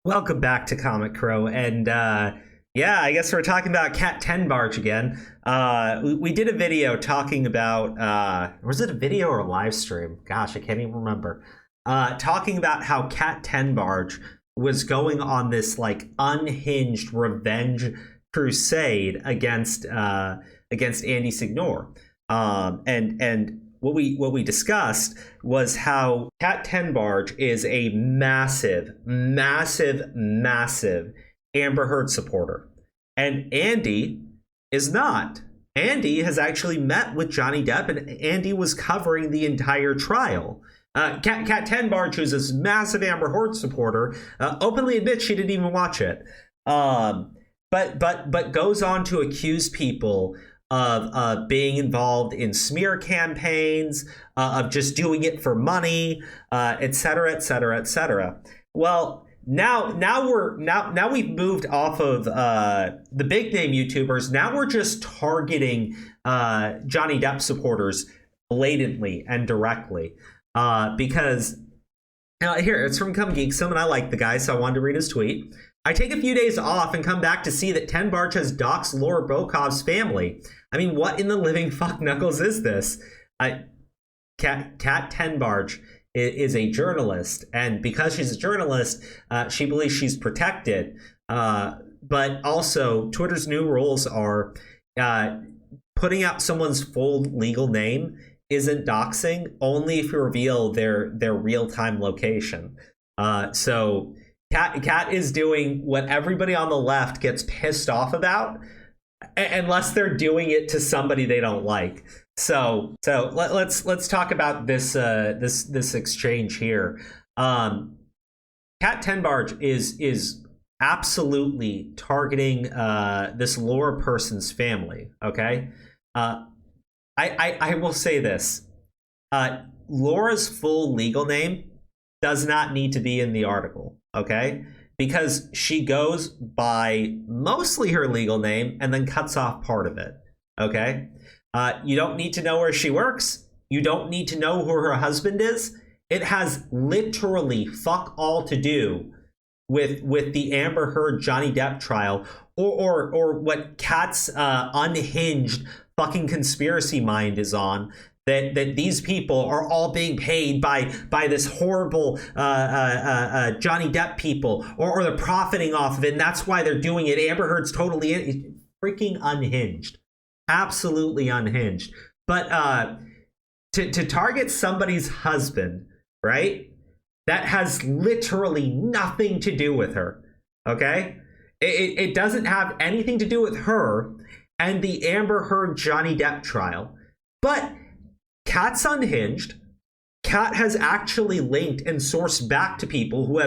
Welcome back to Comic Crow, and yeah, I guess we're talking about Cat Tenbarge again. We did a video talking about, was it a video or a live stream? Gosh, I can't even remember. Talking about how Cat Tenbarge was going on this like unhinged revenge crusade against Andy Signor, and what we discussed was how Cat Tenbarge is a massive Amber Heard supporter, and Andy is not. Andy has actually met with Johnny Depp, and Andy was covering the entire trial. Cat Tenbarge, who's this massive Amber Heard supporter, openly admits she didn't even watch it, but goes on to accuse people of being involved in smear campaigns, of just doing it for money, et cetera, et cetera, et cetera. Well, now we've moved off of the big name YouTubers. Now we're just targeting Johnny Depp supporters blatantly and directly, because here, it's from Come Geek Some, and I like the guy, so I wanted to read his tweet. I take a few days off and come back to see that Tenbarge has doxed Laura Bokov's family. I mean, what in the living fuck knuckles is this? Cat Tenbarge is a journalist, and because she's a journalist, she believes she's protected. But also, Twitter's new rules are putting out someone's full legal name isn't doxing, only if you reveal their real-time location. So Cat is doing what everybody on the left gets pissed off about, unless they're doing it to somebody they don't like. So let's talk about this exchange here. Cat Tenbarge is absolutely targeting this Laura person's family. Okay, I will say this: Laura's full legal name does not need to be in the article. Okay, because she goes by mostly her legal name and then cuts off part of it. Okay, you don't need to know where she works. You don't need to know who her husband is. It has literally fuck all to do with the Amber Heard Johnny Depp trial, or what Kat's unhinged fucking conspiracy mind is on. That these people are all being paid by this horrible Johnny Depp people, or they're profiting off of it, and that's why they're doing it. Amber Heard's totally freaking unhinged, absolutely unhinged. But to target somebody's husband, right? That has literally nothing to do with her. Okay, it doesn't have anything to do with her and the Amber Heard Johnny Depp trial, but Cat's unhinged. Cat has actually linked and sourced back to people who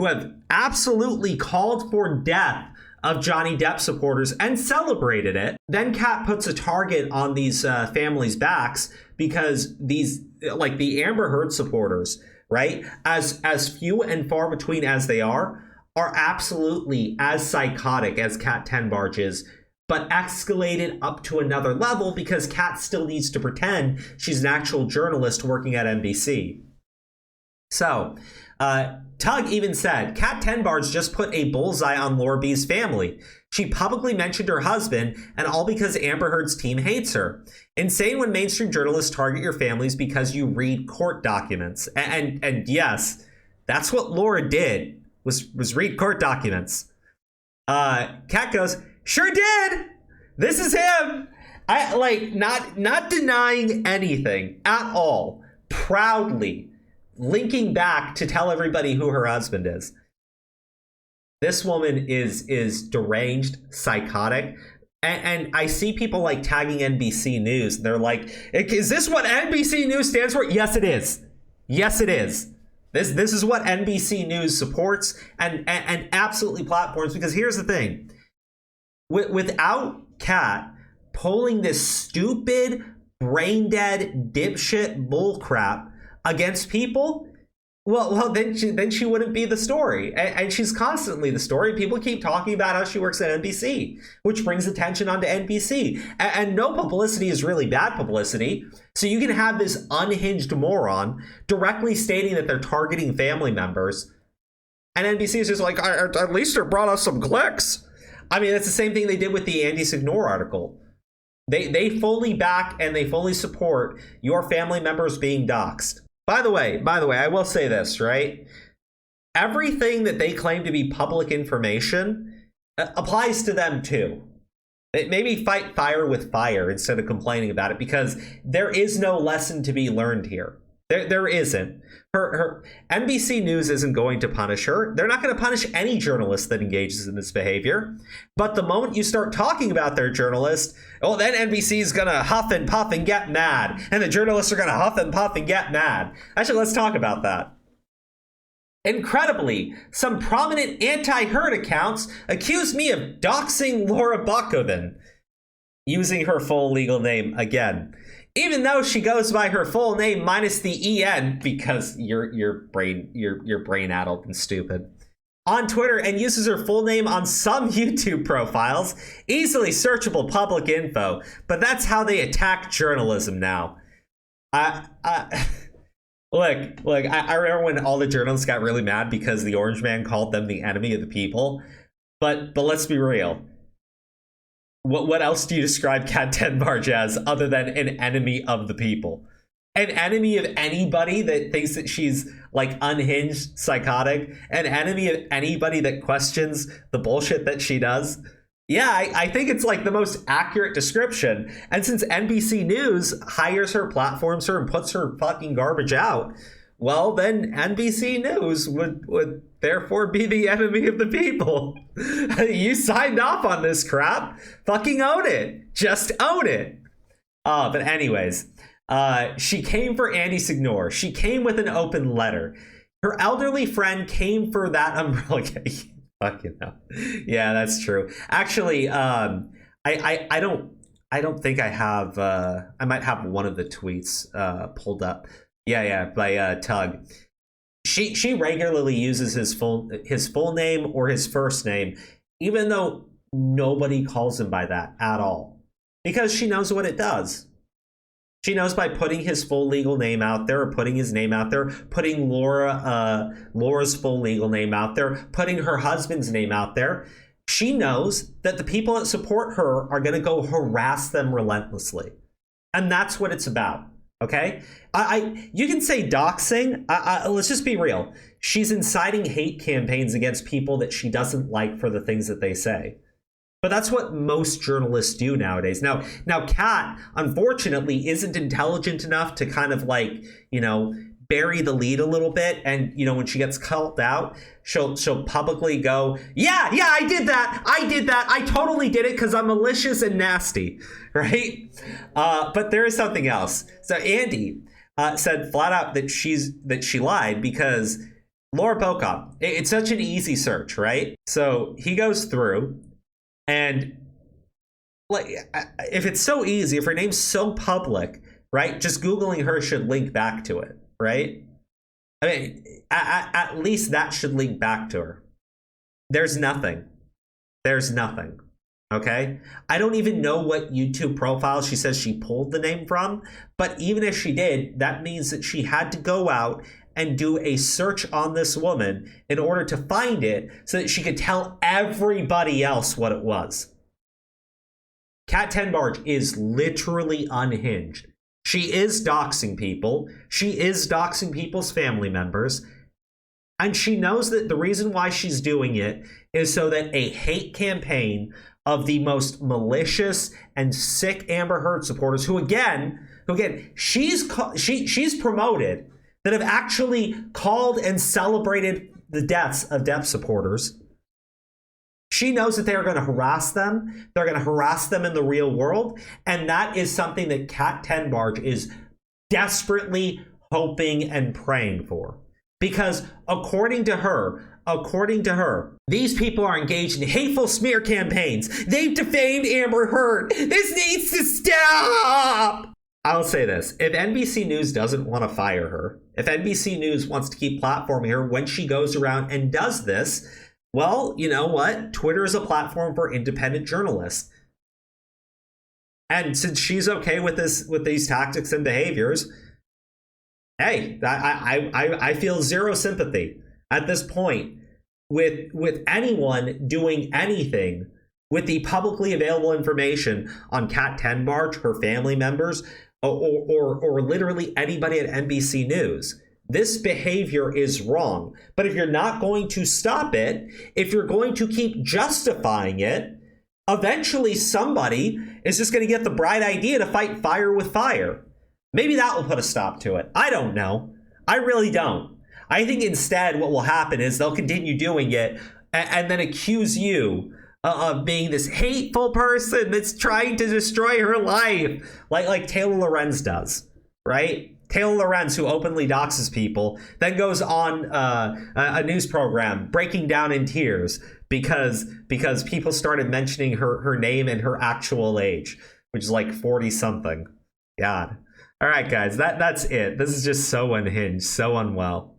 have absolutely called for death of Johnny Depp supporters and celebrated it. Then Cat puts a target on these families' backs because these, like the Amber Heard supporters, right, as few and far between as they are absolutely as psychotic as Cat Tenbarge is, but escalated up to another level because Cat still needs to pretend she's an actual journalist working at NBC. So, Tug even said, Cat Tenbarge just put a bullseye on Laura B's family. She publicly mentioned her husband, and all because Amber Heard's team hates her. Insane when mainstream journalists target your families because you read court documents. And yes, that's what Laura did, was read court documents. Cat goes, sure did. This is him. I like not denying anything at all. Proudly linking back to tell everybody who her husband is. This woman is deranged, psychotic. And I see people like tagging NBC News. They're like, is this what NBC News stands for? Yes, it is. Yes, it is. This is what NBC News supports and absolutely platforms. Because here's the thing. Without Cat pulling this stupid, brain-dead, dipshit bullcrap against people, well, then she wouldn't be the story. And she's constantly the story. People keep talking about how she works at NBC, which brings attention onto NBC. And no publicity is really bad publicity. So you can have this unhinged moron directly stating that they're targeting family members And NBC is just like, at least it brought us some clicks. I mean, it's the same thing they did with the Andy Signore article. They fully back and they fully support your family members being doxxed. By the way, I will say this, right? Everything that they claim to be public information applies to them too. Maybe fight fire with fire instead of complaining about it, because there is no lesson to be learned here. There isn't. Her NBC News isn't going to punish her. They're not going to punish any journalist that engages in this behavior. But the moment you start talking about their journalist, well, then NBC is going to huff and puff and get mad. And the journalists are going to huff and puff and get mad. Actually, let's talk about that. Incredibly, some prominent anti-herd accounts accused me of doxing Laura Buckoven, using her full legal name again. Even though she goes by her full name minus the EN, because you're brain addled and stupid, on Twitter, and uses her full name on some YouTube profiles, easily searchable public info. But that's how they attack journalism now. Look, I remember when all the journalists got really mad because the Orange Man called them the enemy of the people. But let's be real. What else do you describe Kat Tenbarge as other than an enemy of the people? An enemy of anybody that thinks that she's like unhinged, psychotic? An enemy of anybody that questions the bullshit that she does? Yeah, I think it's like the most accurate description. And since NBC News hires her, platforms her, and puts her fucking garbage out, well, then NBC News would therefore be the enemy of the people. You signed off on this crap. Fucking own it. Just own it. But anyways, she came for Andy Signore. She came with an open letter. Her elderly friend came for that umbrella. Fucking hell. Yeah, that's true. Actually, I don't think I have. I might have one of the tweets pulled up. Yeah, by Tug. She regularly uses his full name or his first name, even though nobody calls him by that at all, because she knows what it does. She knows by putting his full legal name out there, or putting his name out there, putting Laura's full legal name out there, putting her husband's name out there, she knows that the people that support her are going to go harass them relentlessly. And that's what it's about. Okay? You can say doxing. Let's just be real. She's inciting hate campaigns against people that she doesn't like for the things that they say. But that's what most journalists do nowadays. Now, Kat, unfortunately, isn't intelligent enough to kind of like, bury the lead a little bit. And, when she gets called out, she'll publicly go, yeah, I did that. I totally did it because I'm malicious and nasty. Right? But there is something else. So Andy said flat out that she lied because Laura Bokop, it's such an easy search, right? So he goes through. And like, if it's so easy, if her name's so public, right, just Googling her should link back to it, right? I mean, at least that should link back to her. There's nothing. Okay? I don't even know what YouTube profile she says she pulled the name from, but even if she did, that means that she had to go out and do a search on this woman in order to find it so that she could tell everybody else what it was. Kat Tenbarge is literally unhinged. She is doxing people. She is doxing people's family members. And she knows that the reason why she's doing it is so that a hate campaign of the most malicious and sick Amber Heard supporters, who again, she's promoted, that have actually called and celebrated the deaths of Depp supporters. She knows that they are going to harass them. They're going to harass them in the real world. And that is something that Kat Tenbarge is desperately hoping and praying for. Because according to her, these people are engaged in hateful smear campaigns. They've defamed Amber Heard. This needs to stop. I'll say this. If NBC News doesn't want to fire her, if NBC News wants to keep platforming her when she goes around and does this, well, you know what? Twitter is a platform for independent journalists. And since she's okay with these tactics and behaviors, hey, I feel zero sympathy at this point. with anyone doing anything with the publicly available information on Kat Tenbarge, her family members, or literally anybody at NBC News. This behavior is wrong. But if you're not going to stop it, if you're going to keep justifying it, eventually somebody is just going to get the bright idea to fight fire with fire. Maybe that will put a stop to it. I don't know. I really don't. I think instead what will happen is they'll continue doing it and then accuse you of being this hateful person that's trying to destroy her life, like Taylor Lorenz does, right? Taylor Lorenz, who openly doxes people, then goes on a news program breaking down in tears because people started mentioning her name and her actual age, which is like 40 something. God. All right, guys, that's it. This is just so unhinged, so unwell.